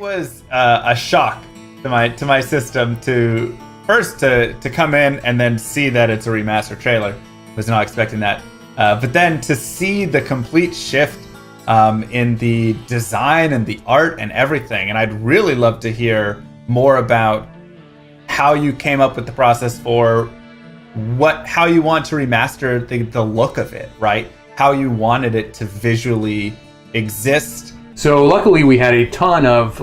was a shock to my system to first to come in and then see that it's a remastered trailer. Was not expecting that, but then to see the complete shift in the design and the art and everything. And I'd really love to hear more about how you came up with the process for how you want to remaster the look of it, right? How you wanted it to visually exist. So luckily we had a ton of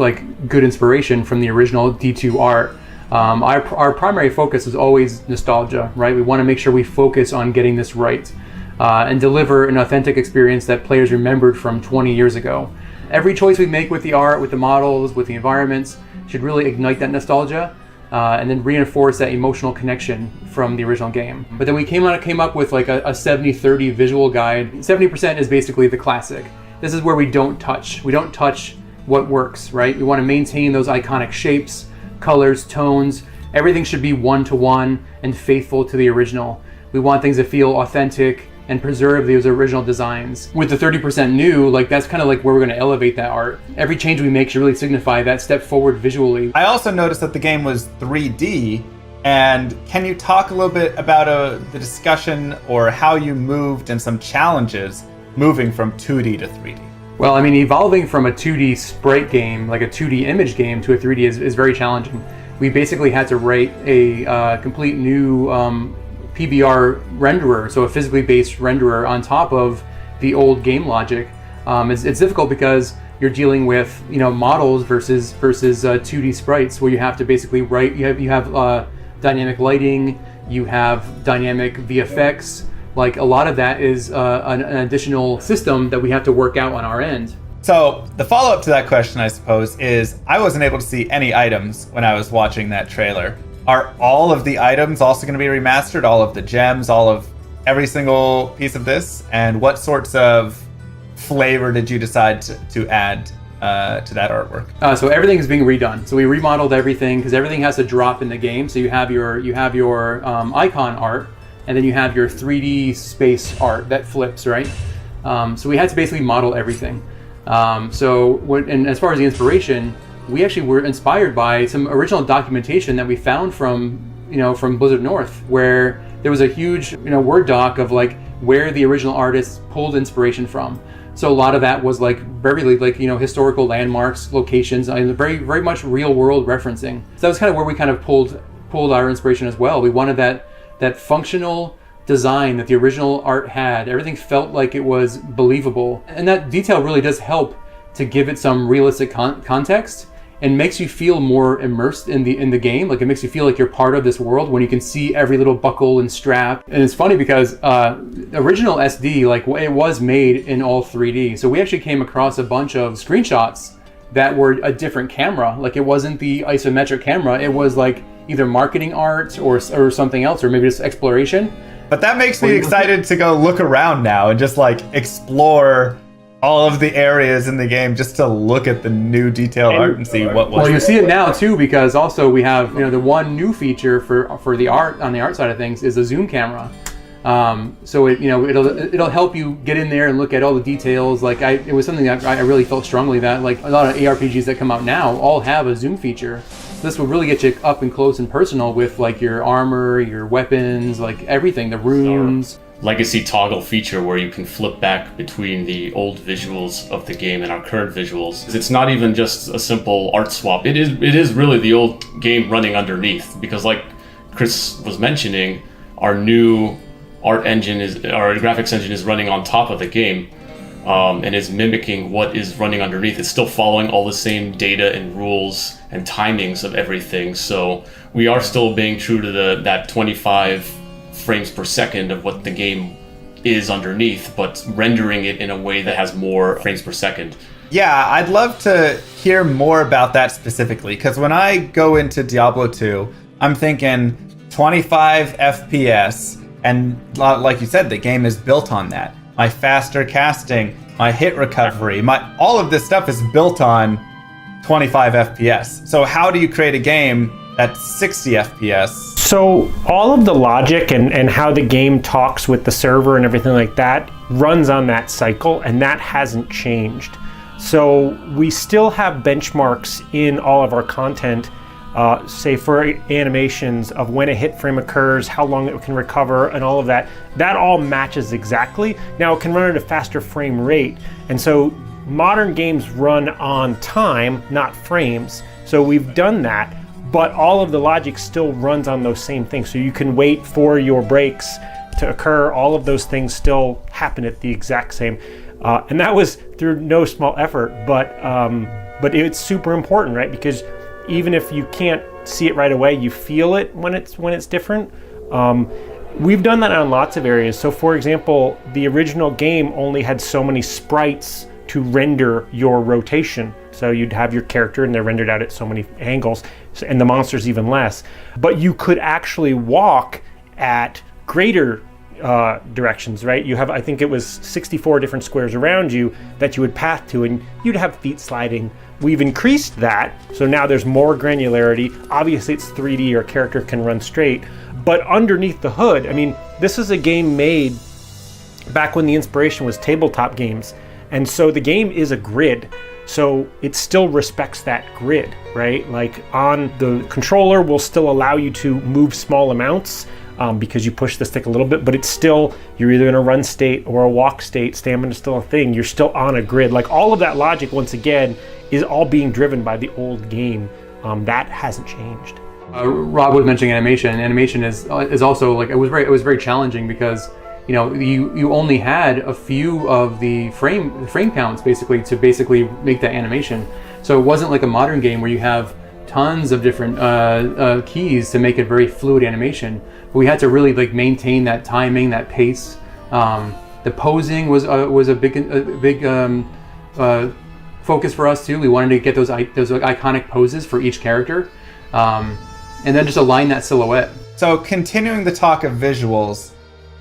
good inspiration from the original D2 art. Our primary focus is always nostalgia, right? We want to make sure we focus on getting this right and deliver an authentic experience that players remembered from 20 years ago. Every choice we make with the art, with the models, with the environments should really ignite that nostalgia and then reinforce that emotional connection from the original game. But then we came up with a 70-30 visual guide. 70% is basically the classic. This is where we don't touch. We don't touch what works, right? We want to maintain those iconic shapes, colors, tones. Everything should be one-to-one and faithful to the original. We want things to feel authentic and preserve those original designs. With the 30% new, that's kind of where we're going to elevate that art. Every change we make should really signify that step forward visually. I also noticed that the game was 3D, and can you talk a little bit about the discussion or how you moved and some challenges moving from 2D to 3D? Well, I mean, evolving from a 2D sprite game, like a 2D image game, to a 3D is very challenging. We basically had to write a complete new PBR renderer, so a physically based renderer on top of the old game logic. It's difficult because you're dealing with models versus 2D sprites, where you have to basically write. You have dynamic lighting, you have dynamic VFX. A lot of that is an additional system that we have to work out on our end. So the follow-up to that question, I suppose, is I wasn't able to see any items when I was watching that trailer. Are all of the items also going to be remastered? All of the gems, all of every single piece of this? And what sorts of flavor did you decide to add to that artwork? So everything is being redone. So we remodeled everything because everything has to drop in the game. So you have your icon art, and then you have your 3D space art that flips, right? So we had to basically model everything. And as far as the inspiration, we actually were inspired by some original documentation that we found from Blizzard North, where there was a huge Word doc of where the original artists pulled inspiration from. So a lot of that was very historical landmarks, locations, and very very much real world referencing. So that was kind of where we kind of pulled our inspiration as well. We wanted that functional design that the original art had. Everything felt like it was believable, and that detail really does help to give it some realistic context and makes you feel more immersed in the game. It makes you feel like you're part of this world when you can see every little buckle and strap. And it's funny because original SD, it was made in all 3D. So we actually came across a bunch of screenshots that were a different camera. It wasn't the isometric camera. It was either marketing art or something else, or maybe just exploration. But that makes me excited to go look around now and just explore all of the areas in the game, just to look at the new detailed art and see what was. Well, you see it now too, because also we have the one new feature for the art on the art side of things is a zoom camera. So it'll help you get in there and look at all the details. It was something that I really felt strongly that a lot of ARPGs that come out now all have a zoom feature. This will really get you up and close and personal with your armor, your weapons, everything, the runes. Legacy toggle feature where you can flip back between the old visuals of the game and our current visuals. It's not even just a simple art swap. It is really the old game running underneath, because like Chris was mentioning, our new art engine our graphics engine is running on top of the game, and is mimicking what is running underneath. It's still following all the same data and rules and timings of everything. So we are still being true to that 25 frames per second of what the game is underneath, but rendering it in a way that has more frames per second. Yeah, I'd love to hear more about that specifically, because when I go into Diablo 2, I'm thinking 25 FPS, and like you said, the game is built on that. My faster casting, my hit recovery, all of this stuff is built on 25 FPS. So how do you create a game that's 60 FPS? So all of the logic and how the game talks with the server and everything like that runs on that cycle, and that hasn't changed. So we still have benchmarks in all of our content, say for animations of when a hit frame occurs, how long it can recover, and all of that. That all matches exactly. Now it can run at a faster frame rate, and so modern games run on time, not frames. So we've done that, but all of the logic still runs on those same things. So you can wait for your breaks to occur. All of those things still happen at the exact same. And that was through no small effort, but it's super important, right? Because even if you can't see it right away, you feel it when it's different. We've done that on lots of areas. So for example, the original game only had so many sprites to render your rotation. So you'd have your character and they're rendered out at so many angles, and the monsters even less. But you could actually walk at greater directions, right? You have, I think it was 64 different squares around you that you would path to, and you'd have feet sliding. We've increased that, so now there's more granularity. Obviously it's 3D, your character can run straight, but underneath the hood, I mean, this is a game made back when the inspiration was tabletop games. And so the game is a grid, so it still respects that grid, right? Like on the controller will still allow you to move small amounts because you push the stick a little bit, but it's still, you're either in a run state or a walk state, stamina's still a thing, you're still on a grid. Like all of that logic, once again, is all being driven by the old game. That hasn't changed. Rob was mentioning animation. Animation is also like, it was very challenging because you only had a few of the frame counts basically to make that animation. So it wasn't like a modern game where you have tons of different keys to make it very fluid animation. But we had to really like maintain that timing, that pace. The posing was a big focus for us too. We wanted to get those iconic poses for each character, and then just align that silhouette. So continuing the talk of visuals,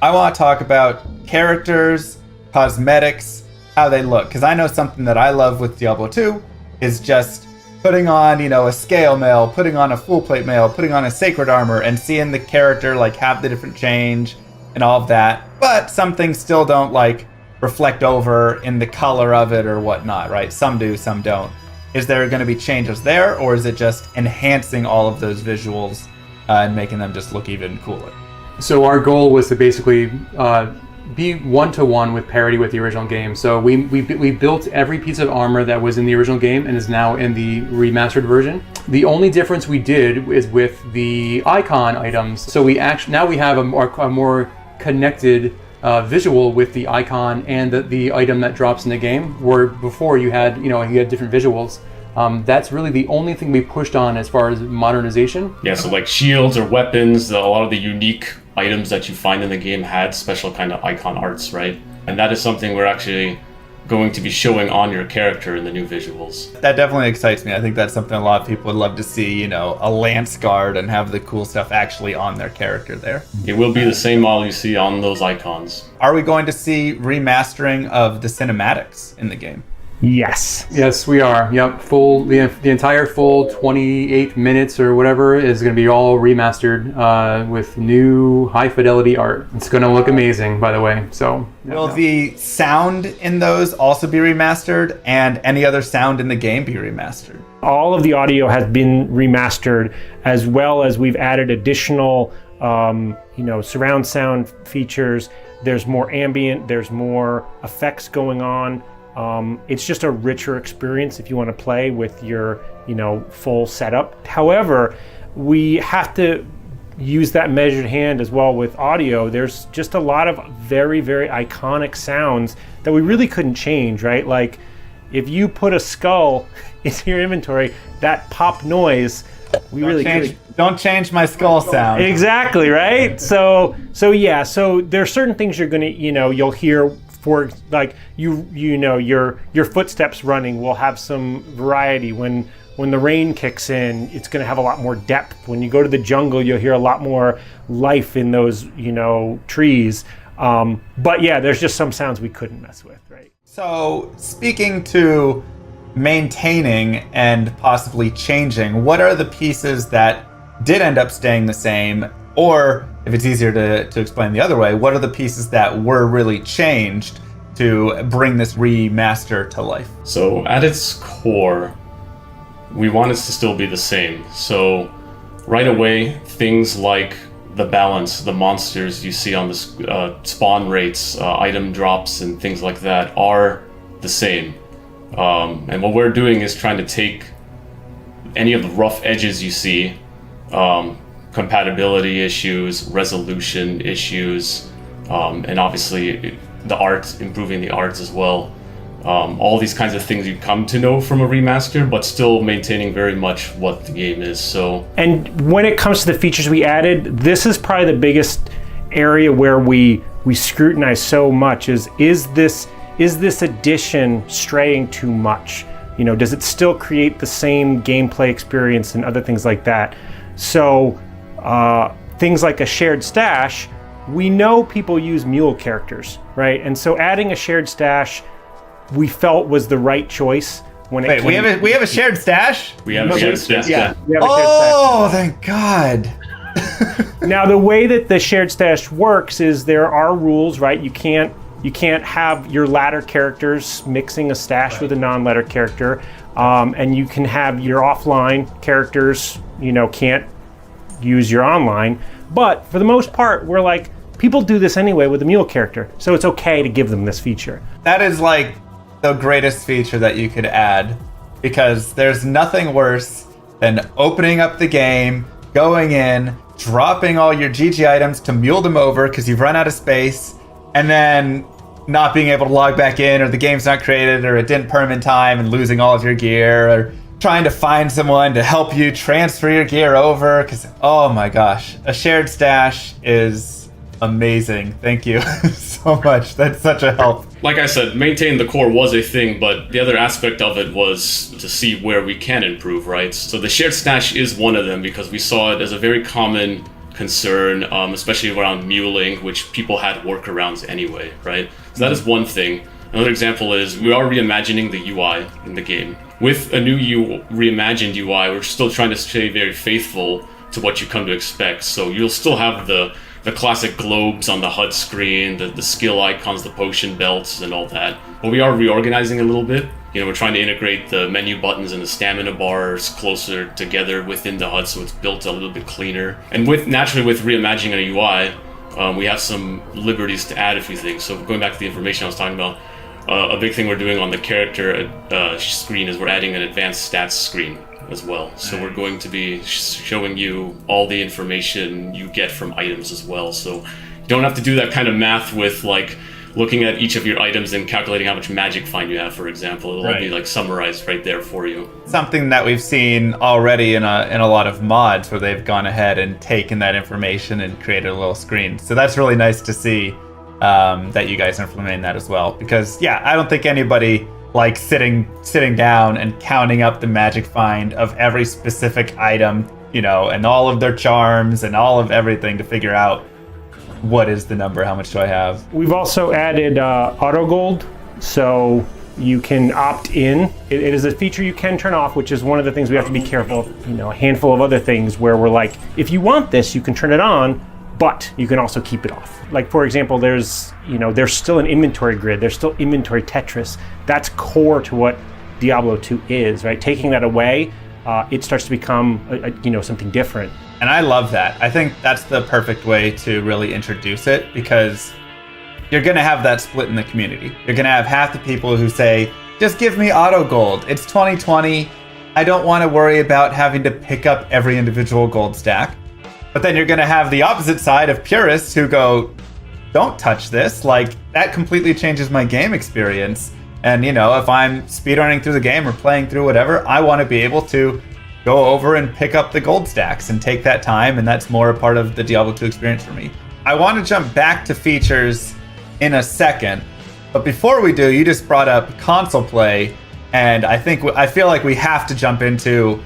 I want to talk about characters, cosmetics, how they look. Because I know something that I love with Diablo 2 is just putting on, a scale mail, putting on a full plate mail, putting on a sacred armor, and seeing the character like have the different change and all of that. But some things still don't like reflect over in the color of it or whatnot, right? Some do, some don't. Is there going to be changes there, or is it just enhancing all of those visuals and making them just look even cooler? So our goal was to basically be one-to-one with parity with the original game. So we built every piece of armor that was in the original game and is now in the remastered version. The only difference we did is with the icon items. So now we have a more connected visual with the icon and the item that drops in the game, where before you had different visuals. That's really the only thing we pushed on as far as modernization. Yeah, so like shields or weapons, a lot of the unique items that you find in the game had special kind of icon arts, right? And that is something we're actually going to be showing on your character in the new visuals. That definitely excites me. I think that's something a lot of people would love to see, a lance guard and have the cool stuff actually on their character there. It will be the same model you see on those icons. Are we going to see remastering of the cinematics in the game? Yes. Yes, we are. Yep, the entire full 28 minutes or whatever is going to be all remastered with new high fidelity art. It's going to look amazing, by the way. So will the sound in those also be remastered, and any other sound in the game be remastered? All of the audio has been remastered, as well as we've added additional surround sound features. There's more ambient, there's more effects going on. It's just a richer experience if you want to play with your, full setup. However, we have to use that measured hand as well with audio. There's just a lot of very, very iconic sounds that we really couldn't change, right? Like if you put a skull into your inventory, that pop noise, don't change my skull sound. Exactly, right? So there are certain things you're gonna, you'll hear. For like your footsteps running will have some variety. When the rain kicks in, it's going to have a lot more depth. When you go to the jungle, you'll hear a lot more life in those trees. But yeah, there's just some sounds we couldn't mess with, right? So speaking to maintaining and possibly changing, what are the pieces that did end up staying the same? Or if it's easier to explain the other way, what are the pieces that were really changed to bring this remaster to life? So at its core, we want it to still be the same. So right away, things like the balance, the monsters you see on the spawn rates, item drops, and things like that are the same. And what we're doing is trying to take any of the rough edges you see, compatibility issues, resolution issues, and obviously the art, improving the arts as well. All these kinds of things you come to know from a remaster, but still maintaining very much what the game is. So, and when it comes to the features we added, this is probably the biggest area where we scrutinize so much is this addition straying too much? You know, does it still create the same gameplay experience and other things like that? So things like a shared stash, we know people use mule characters, right? And so adding a shared stash we felt was the right choice when it we have a shared stash? We have a shared stash. Yeah. Oh, thank God. Now the way that the shared stash works is there are rules, right? You can't have your ladder characters mixing a stash with a non-ladder character, and you can have your offline characters, can't use your online. But for the most part, we're like, people do this anyway with a mule character, so it's okay to give them this feature. That is like the greatest feature that you could add, because there's nothing worse than opening up the game, going in, dropping all your GG items to mule them over because you've run out of space, and then not being able to log back in, or the game's not created, or it didn't perm in time, and losing all of your gear, or trying to find someone to help you transfer your gear over, because, oh my gosh, a shared stash is amazing. Thank you so much. That's such a help. Like I said, maintain the core was a thing, but the other aspect of it was to see where we can improve, right? So the shared stash is one of them, because we saw it as a very common concern, especially around muling, which people had workarounds anyway, right? So that is one thing. Another example is we are reimagining the UI in the game. With a new reimagined UI, we're still trying to stay very faithful to what you come to expect. So you'll still have the classic globes on the HUD screen, the skill icons, the potion belts, and all that. But we are reorganizing a little bit. We're trying to integrate the menu buttons and the stamina bars closer together within the HUD, so it's built a little bit cleaner. And naturally with reimagining a UI, we have some liberties to add a few things. So going back to the information I was talking about, a big thing we're doing on the character screen is we're adding an advanced stats screen as well. So we're going to be showing you all the information you get from items as well. So you don't have to do that kind of math with like looking at each of your items and calculating how much magic find you have, for example. It'll all be like summarized right there for you. Something that we've seen already in a lot of mods where they've gone ahead and taken that information and created a little screen. So that's really nice to see that you guys are implementing that as well. Because I don't think anybody like sitting down and counting up the magic find of every specific item, and all of their charms and all of everything to figure out what is the number, how much do I have. We've also added auto gold, so you can opt in. It is a feature you can turn off, which is one of the things we have to be careful of. A handful of other things where we're like, if you want this, you can turn it on, but you can also keep it off. Like, for example, there's still an inventory grid, there's still inventory Tetris. That's core to what Diablo 2 is, right? Taking that away, it starts to become something different. And I love that. I think that's the perfect way to really introduce it, because you're gonna have that split in the community. You're gonna have half the people who say, just give me auto gold. It's 2020. I don't want to worry about having to pick up every individual gold stack. But then you're going to have the opposite side of purists who go, don't touch this. Like, that completely changes my game experience. And, if I'm speedrunning through the game or playing through whatever, I want to be able to go over and pick up the gold stacks and take that time. And that's more a part of the Diablo 2 experience for me. I want to jump back to features in a second. But before we do, you just brought up console play. And I feel like we have to jump into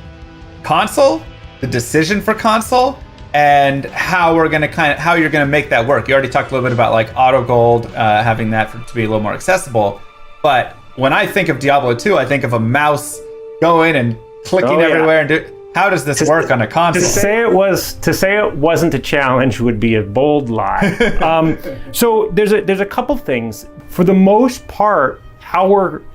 console, the decision for console, and how you're gonna make that work. You already talked a little bit about like auto gold, having that to be a little more accessible. But when I think of Diablo 2, I think of a mouse going and clicking everywhere. And How does this work on a console? To say it wasn't a challenge would be a bold lie. So there's a couple things. For the most part,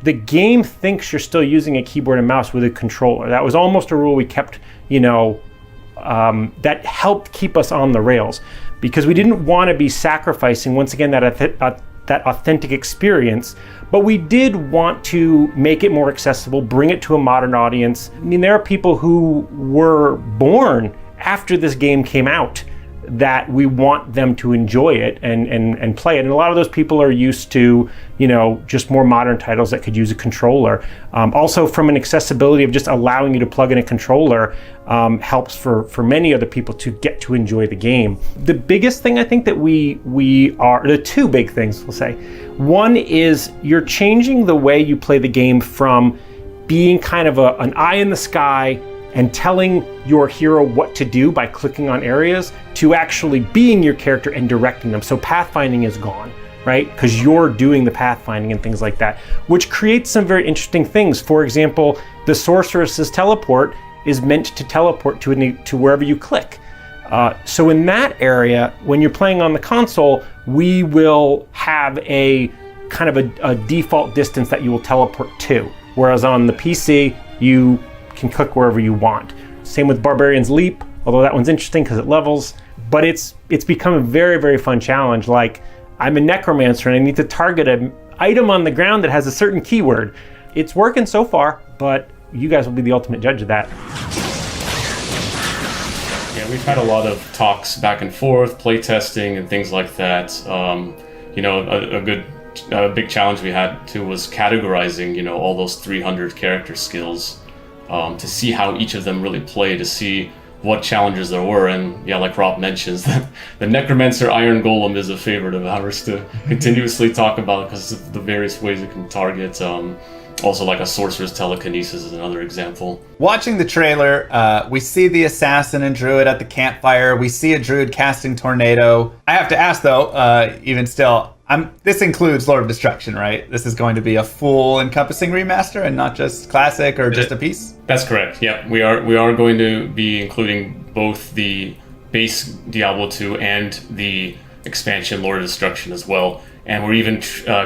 the game thinks you're still using a keyboard and mouse with a controller. That was almost a rule we kept, that helped keep us on the rails, because we didn't want to be sacrificing, once again, that authentic experience, but we did want to make it more accessible, bring it to a modern audience. I mean, there are people who were born after this game came out that we want them to enjoy it and play it. And a lot of those people are used to, just more modern titles that could use a controller. Also, from an accessibility of just allowing you to plug in a controller helps for many other people to get to enjoy the game. The biggest thing I think that the two big things we'll say. One is you're changing the way you play the game from being kind of an eye in the sky and telling your hero what to do by clicking on areas, to actually being your character and directing them. So pathfinding is gone, right? Because you're doing the pathfinding and things like that, which creates some very interesting things. For example, the sorceress's teleport is meant to teleport to wherever you click. So in that area, when you're playing on the console, we will have a kind of a default distance that you will teleport to. Whereas on the PC, you can click wherever you want. Same with Barbarian's Leap, although that one's interesting because it levels, but it's become a very, very fun challenge. Like, I'm a necromancer and I need to target an item on the ground that has a certain keyword. It's working so far, but you guys will be the ultimate judge of that. Yeah, we've had a lot of talks back and forth, playtesting and things like that. A big challenge we had too was categorizing, all those 300 character skills. To see how each of them really play, to see what challenges there were. And yeah, like Rob mentions, the Necromancer Iron Golem is a favorite of ours to continuously talk about because of the various ways it can target. Also, like a Sorcerer's Telekinesis is another example. Watching the trailer, we see the assassin and druid at the campfire. We see a druid casting tornado. I have to ask though, even still, this includes Lord of Destruction, right? This is going to be a full encompassing remaster and not just classic or just a piece? That's correct. Yeah, we are going to be including both the base Diablo 2 and the expansion Lord of Destruction as well. And we're even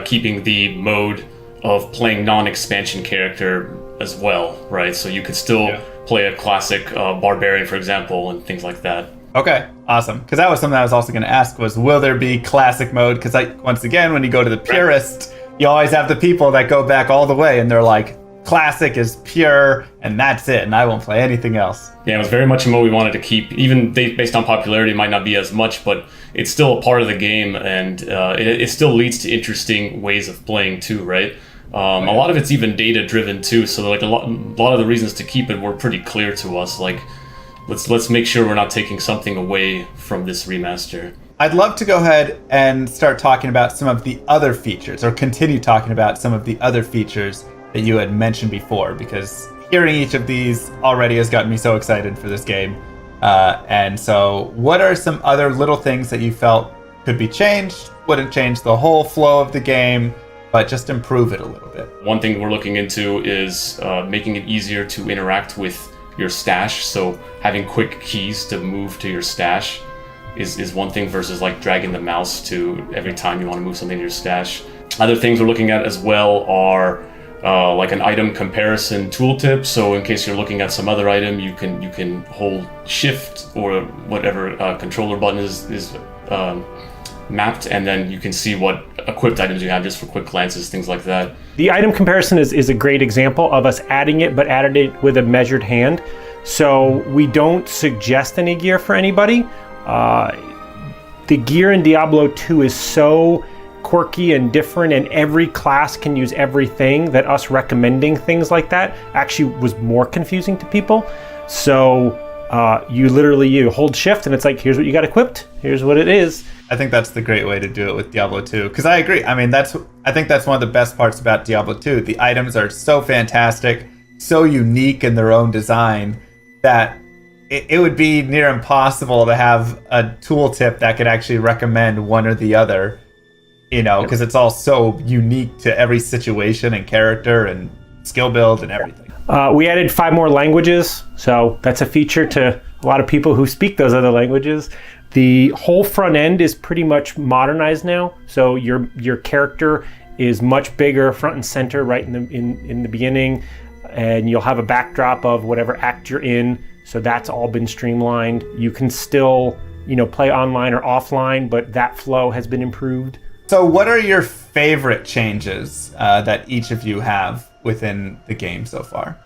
keeping the mode of playing non-expansion character as well, right? So you could still play a classic barbarian, for example, and things like that. Okay, awesome. Because that was something I was also going to ask was, will there be classic mode? Because once again, when you go to the purist, you always have the people that go back all the way and they're like, classic is pure and that's it, and I won't play anything else. Yeah, it was very much a mode we wanted to keep. Even based on popularity, it might not be as much, but it's still a part of the game, and it still leads to interesting ways of playing too, right? A lot of it's even data driven too, so like a lot of the reasons to keep it were pretty clear to us. Like, let's make sure we're not taking something away from this remaster. I'd love to go ahead and start talking about some of the other features, or continue talking about some of the other features that you had mentioned before, because hearing each of these already has gotten me so excited for this game. And so what are some other little things that you felt could be changed, wouldn't change the whole flow of the game, but just improve it a little bit? One thing we're looking into is making it easier to interact with your stash. So having quick keys to move to your stash is one thing versus like dragging the mouse to every time you want to move something to your stash. Other things we're looking at as well are like an item comparison tooltip. So in case you're looking at some other item, you can hold shift or whatever controller button is mapped, and then you can see what equipped items you have just for quick glances, things like that. The item comparison is a great example of us adding it, but added it with a measured hand. So we don't suggest any gear for anybody. The gear in Diablo 2 is so quirky and different, and every class can use everything, that us recommending things like that actually was more confusing to people. So you hold shift and it's like, here's what you got equipped, here's what it is. I think that's the great way to do it with Diablo 2, because I agree. I mean, I think that's one of the best parts about Diablo 2. The items are so fantastic, so unique in their own design, that it would be near impossible to have a tooltip that could actually recommend one or the other, because it's all so unique to every situation and character and skill build and everything. We added 5 more languages, so that's a feature to a lot of people who speak those other languages. The whole front end is pretty much modernized now, so your character is much bigger front and center right in the beginning, and you'll have a backdrop of whatever act you're in, so that's all been streamlined. You can still, play online or offline, but that flow has been improved. So what are your favorite changes that each of you have within the game so far?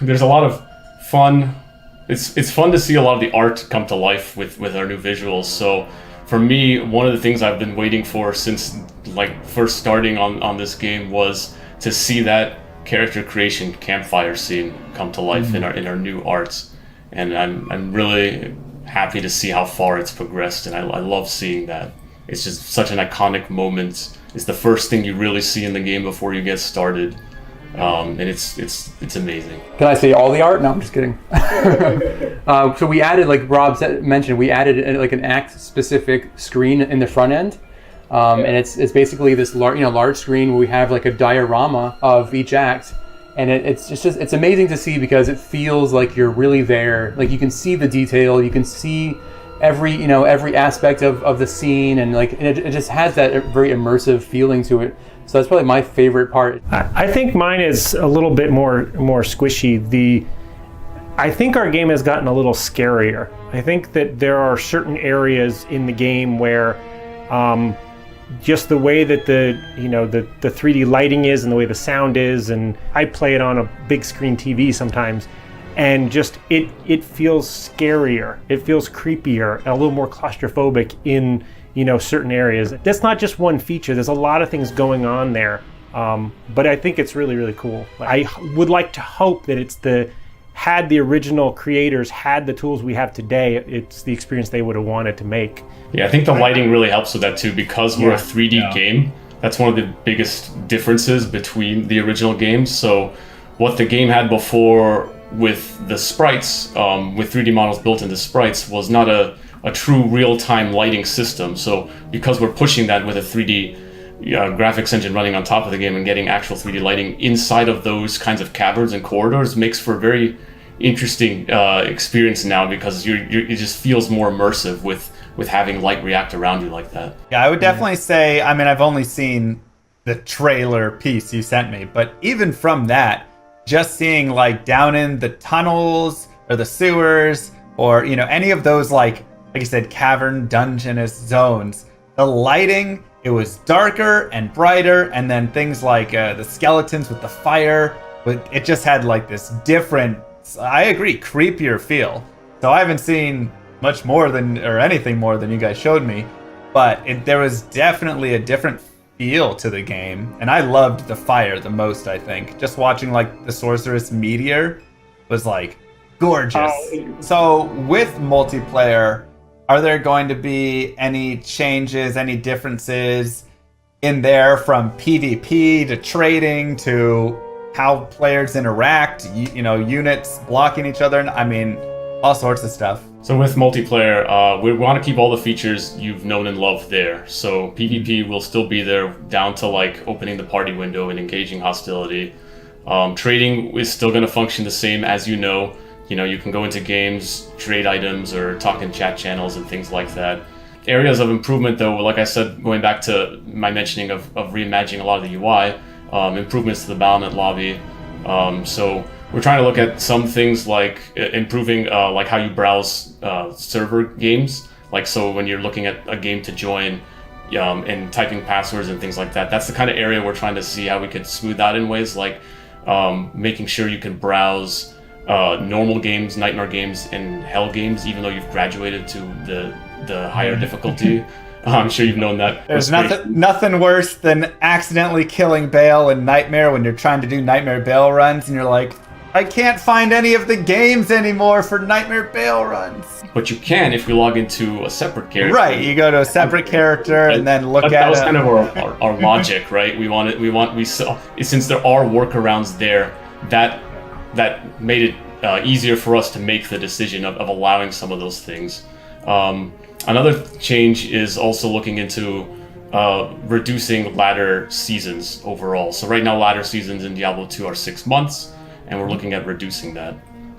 There's a lot of fun. It's fun to see a lot of the art come to life with our new visuals. So for me, one of the things I've been waiting for since first starting on this game was to see that character creation campfire scene come to life in our new arts. And I'm really happy to see how far it's progressed, and I love seeing that. It's just such an iconic moment. It's the first thing you really see in the game before you get started. And it's amazing. Can I see all the art? No, I'm just kidding. So we added, like Rob mentioned, we added an act-specific screen in the front end, and it's basically this large screen where we have like a diorama of each act, and it's amazing to see because it feels like you're really there. Like you can see the detail, you can see every aspect of the scene, and it just has that very immersive feeling to it. So that's probably my favorite part. I think mine is a little bit more squishy. I think our game has gotten a little scarier. I think that there are certain areas in the game where just the way that the 3D lighting is and the way the sound is, and I play it on a big screen TV sometimes, and just it feels scarier. It feels creepier, a little more claustrophobic in certain areas. That's not just one feature. There's a lot of things going on there, but I think it's really, really cool. I would like to hope that had the original creators had the tools we have today, it's the experience they would have wanted to make. Yeah, I think the lighting really helps with that too, because we're a 3D game. That's one of the biggest differences between the original games. So what the game had before with the sprites, with 3D models built into sprites, was not a true real-time lighting system. So because we're pushing that with a 3D graphics engine running on top of the game and getting actual 3D lighting inside of those kinds of caverns and corridors makes for a very interesting experience now, because it just feels more immersive with having light react around you like that. Yeah, I would definitely say, I mean, I've only seen the trailer piece you sent me, but even from that, just seeing down in the tunnels or the sewers or any of those like you said, cavern dungeonous zones, the lighting, it was darker and brighter, and then things like the skeletons with the fire, but it just had this different, I agree, creepier feel. So I haven't seen much more or anything more than you guys showed me, but there was definitely a different feel to the game, and I loved the fire the most. I think just watching the sorceress meteor was gorgeous. So with multiplayer, are there going to be any changes, any differences in there from PvP to trading to how players interact, units blocking each other? I mean, all sorts of stuff. So with multiplayer, we want to keep all the features you've known and loved there. So PvP will still be there, down to opening the party window and engaging hostility. Trading is still going to function the same as you know. You can go into games, trade items, or talk in chat channels and things like that. Areas of improvement, though, like I said, going back to my mentioning of reimagining a lot of the UI, improvements to the battlement lobby. So we're trying to look at some things like improving how you browse server games. So when you're looking at a game to join and typing passwords and things like that, that's the kind of area we're trying to see how we could smooth out in ways like making sure you can browse normal games, Nightmare games, and Hell games, even though you've graduated to the higher difficulty. I'm sure you've known that. There's nothing worse than accidentally killing Bale in Nightmare when you're trying to do Nightmare Bale runs, and you're like, I can't find any of the games anymore for Nightmare Bale runs. But you can if you log into a separate character. Right, you go to a separate character and then look at it. That was kind of our logic, right? Since there are workarounds there, that made it easier for us to make the decision of allowing some of those things. Another change is also looking into reducing ladder seasons overall. So right now ladder seasons in Diablo 2 are 6 months, and we're looking at reducing that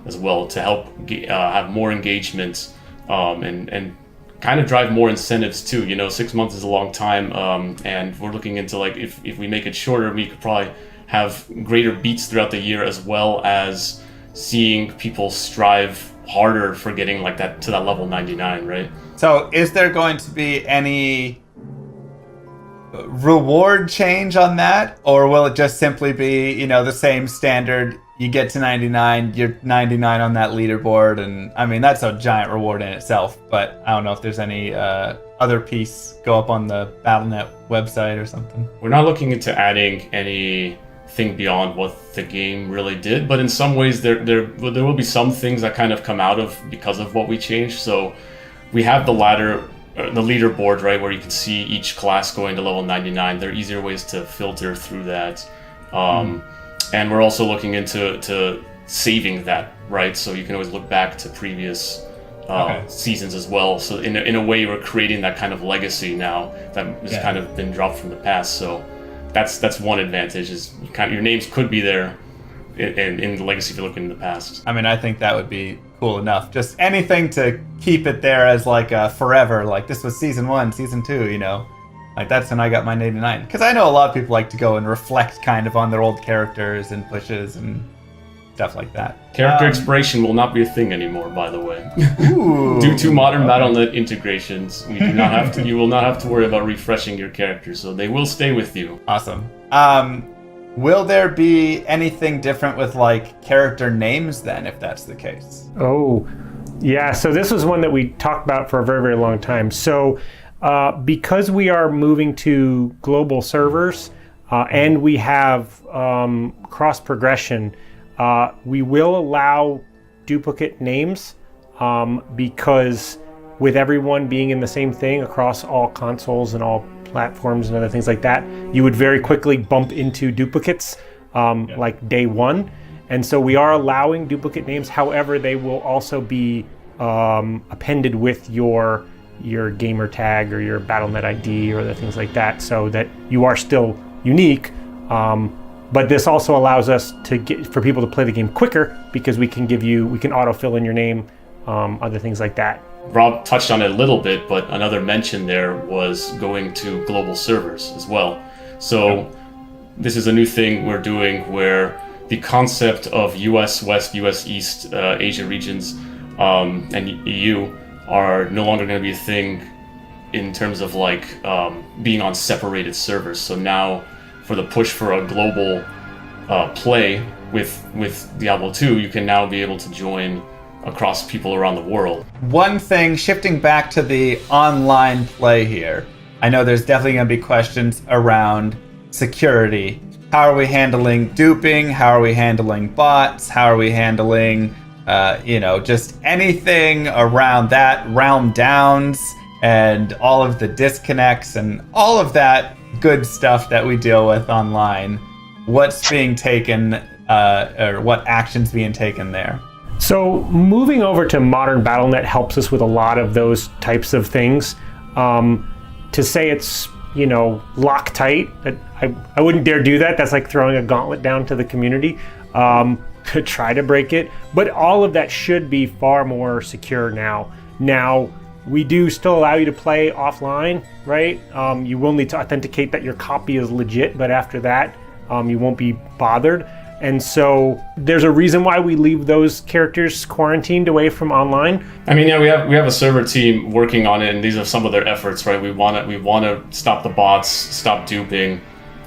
as well to help have more engagement and kind of drive more incentives too. 6 months is a long time, and we're looking into like if we make it shorter, we could probably have greater beats throughout the year, as well as seeing people strive harder for getting like that to that level 99, right? So is there going to be any reward change on that, or will it just simply be, the same standard? You get to 99, you're 99 on that leaderboard, and I mean that's a giant reward in itself, but I don't know if there's any other piece go up on the Battle.net website or something. We're not looking into adding anything beyond what the game really did, but in some ways there will be some things that kind of come out of because of what we changed. So we have the leaderboard, right, where you can see each class going to level 99. There are easier ways to filter through that. And we're also looking into saving that, right? So you can always look back to previous seasons as well. So in a way, we're creating that kind of legacy now that has kind of been dropped from the past. So that's one advantage, is your names could be there in the legacy if you're looking in the past. I mean, I think that would be cool enough. Just anything to keep it there as like forever. Like this was season 1, season 2, Like that's when I got my 89. Because I know a lot of people like to go and reflect kind of on their old characters and pushes and stuff like that. Character expiration will not be a thing anymore, by the way. Ooh. Due to modern Battle.net integrations, you will not have to worry about refreshing your character, so they will stay with you. Awesome. Will there be anything different with like character names then, if that's the case? Oh, yeah. So this was one that we talked about for a very, very long time. So because we are moving to global servers and we have cross progression, we will allow duplicate names because with everyone being in the same thing across all consoles and all platforms and other things like that, you would very quickly bump into duplicates like day one. And so we are allowing duplicate names. However, they will also be appended with your gamer tag or your Battle.net ID or other things like that, so that you are still unique. But this also allows us for people to play the game quicker, because we can autofill in your name, other things like that. Rob touched on it a little bit, but another mention there was going to global servers as well. So this is a new thing we're doing, where the concept of US West, US East, Asia regions, and EU are no longer going to be a thing in terms of like being on separated servers. So now, for the push for a global play with Diablo 2, you can now be able to join across people around the world. One thing, shifting back to the online play here, I know there's definitely going to be questions around security. How are we handling duping? How are we handling bots? How are we handling, just anything around that, realm downs, and all of the disconnects and all of that good stuff that we deal with online? What's being taken, or what actions being taken there? So moving over to modern Battle.net helps us with a lot of those types of things. To say it's, Loctite, I wouldn't dare do that. That's like throwing a gauntlet down to the community to try to break it. But all of that should be far more secure now. Now, we do still allow you to play offline, right? You will need to authenticate that your copy is legit, but after that, you won't be bothered. And so there's a reason why we leave those characters quarantined away from online. I mean, yeah, we have a server team working on it, and these are some of their efforts, right? We want to stop the bots, stop duping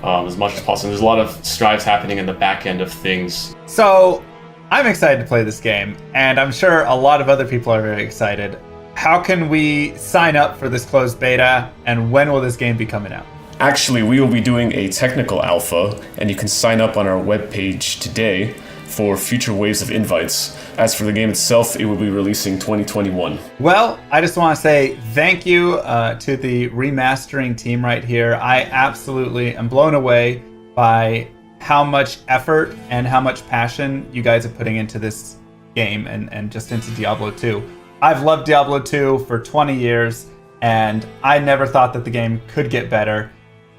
as much as possible. There's a lot of strides happening in the back end of things. So I'm excited to play this game, and I'm sure a lot of other people are very excited. How can we sign up for this closed beta, and when will this game be coming out? Actually, we will be doing a technical alpha, and you can sign up on our webpage today for future waves of invites. As for the game itself, it will be releasing 2021. Well, I just want to say thank you to the remastering team right here. I absolutely am blown away by how much effort and how much passion you guys are putting into this game and just into Diablo 2. I've loved Diablo 2 for 20 years. and I never thought that the game could get better.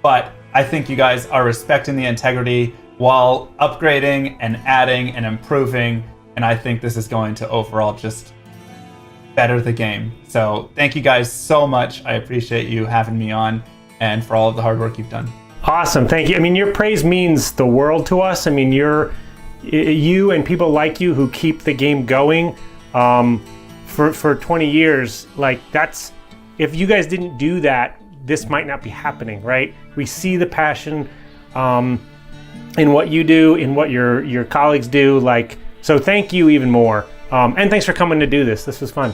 But I think you guys are respecting the integrity while upgrading and adding and improving, and I think this is going to overall just better the game. So thank you guys so much. I appreciate you having me on and for all of the hard work you've done. Awesome, thank you. I mean, your praise means the world to us. I mean, you and people like you who keep the game going for 20 years. Like, that's, if you guys didn't do that, this might not be happening, right? We see the passion in what you do, in what your colleagues do. Like, so thank you even more. And thanks for coming to do this. This was fun.